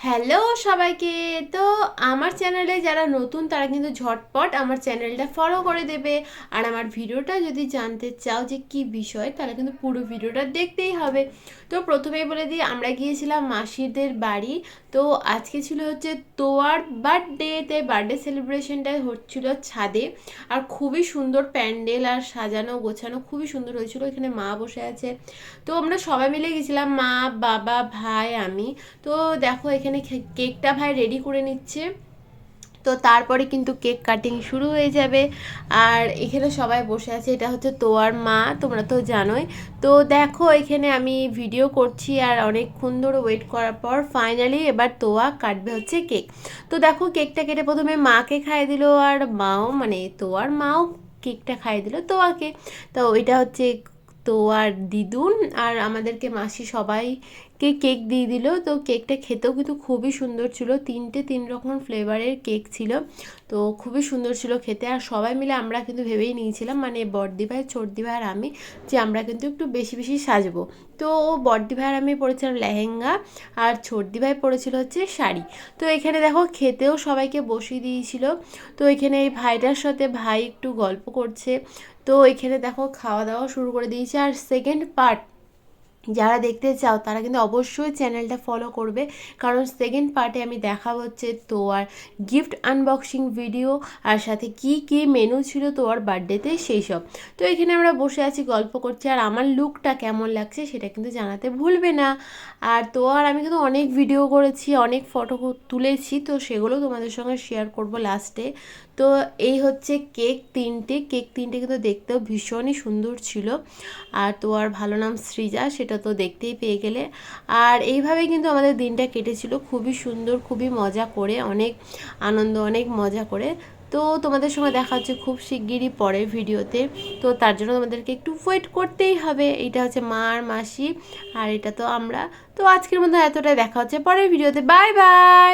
Hello সবাইকে। তো আমার চ্যানেলে যারা নতুন তারা কিন্তু ঝটপট আমার চ্যানেলটা ফলো করে দেবে। আর আমার ভিডিওটা যদি জানতে চাও যে কি বিষয়, তাহলে কিন্তু পুরো ভিডিওটা দেখতেই হবে। তো প্রথমেই বলে দিই, আমরা গিয়েছিলাম মাসিদের বাড়ি। তো আজকে ছিল হচ্ছে তোয়ার বার্থডেতে, বার্থডে সেলিব্রেশনটা হচ্ছিল ছাদে। আর খুবই সুন্দর প্যান্ডেল আর সাজানো গোছানো খুবই সুন্দর হয়েছিল। এখানে মা বসে আছে। তো আমরা সবাই মিলে গেছিলাম, মা, বাবা, ভাই, আমি। তো দেখো এখানে কেকটা ভাই রেডি করে নিচ্ছে। তো তারপরে কিন্তু কেক কাটিং শুরু হয়ে যাবে। আর এখানে সবাই বসে আছে, এটা হচ্ছে তোয়ার মা, তোমরা তো জানোই। তো দেখো এখানে আমি ভিডিও করছি আর অনেকক্ষণ ধরে ওয়েট করার পর ফাইনালি এবার তোয়া কাটবে হচ্ছে কেক। তো দেখো কেকটা কেটে প্রথমে মাকে খাইয়ে দিল, আর মাও মানে তোয়ার মাও কেকটা খাইয়ে দিল তোয়াকে। তো এটা হচ্ছে তোয়ার দিদুন আর আমাদেরকে মাসি সবাইকে কেক দিয়ে দিল। তো কেকটা খেতেও কিন্তু খুবই সুন্দর ছিল, তিন রকম ফ্লেভারের কেক ছিল। তো খুবই সুন্দর ছিল খেতে। আর সবাই মিলে আমরা কিন্তু ভেবেই নিয়েছিলাম, মানে বড়দি ভাই, ছোটদি ভাই আর আমি, যে আমরা কিন্তু একটু বেশি বেশি সাজবো। তো বড়দি ভাই আর আমি পরেছিলাম লেহেঙ্গা, আর ছোটদি ভাই পরেছিল হচ্ছে শাড়ি। তো এখানে দেখো খেতেও সবাইকে বসিয়ে দিয়েছিল। তো এখানে এই ভাইটার সাথে ভাই একটু গল্প করছে। তো এখানে দেখো খাওয়া দাওয়া শুরু করে দিয়েছে। আর সেকেন্ড পার্ট যারা দেখতে চাও তারা কিন্তু অবশ্যই চ্যানেলটা ফলো করবে, কারণ সেকেন্ড পার্টে আমি দেখাবো হচ্ছে তোয়ার গিফট আনবক্সিং ভিডিও, আর সাথে কি কি মেনু ছিল তোয়ার বার্থডেতে সেই সব। তো এখানে আমরা বসে আছি গল্প করছি, আর আমার লুকটা কেমন লাগছে সেটা কিন্তু জানাতে ভুলবে না। আর তোয়ার আমি কিন্তু অনেক ভিডিও করেছি, অনেক ফটো তুলেছি, তো সেগুলো তোমাদের সঙ্গে শেয়ার করব লাস্টে। তো এই হচ্ছে কেক তিনটে কিন্তু দেখতেও ভীষণই সুন্দর ছিল। আর তোয়ার ভালো নাম সৃজা, সেটা তো দেখতেই পেয়ে গেলে। আর এইভাবেই কিন্তু আমাদের দিনটা কেটেছিল, খুবই সুন্দর, খুবই মজা করে, অনেক আনন্দ, অনেক মজা করে। তো তোমাদের সঙ্গে দেখা হচ্ছে খুব শিগগিরই পরের ভিডিওতে। তো তার জন্য তোমাদেরকে একটু ওয়েট করতেই হবে। এটা হচ্ছে মা আর মাসি, আর এটা তো আমরা। তো আজকের মধ্যে এতটাই, দেখা হচ্ছে পরের ভিডিওতে। Bye bye.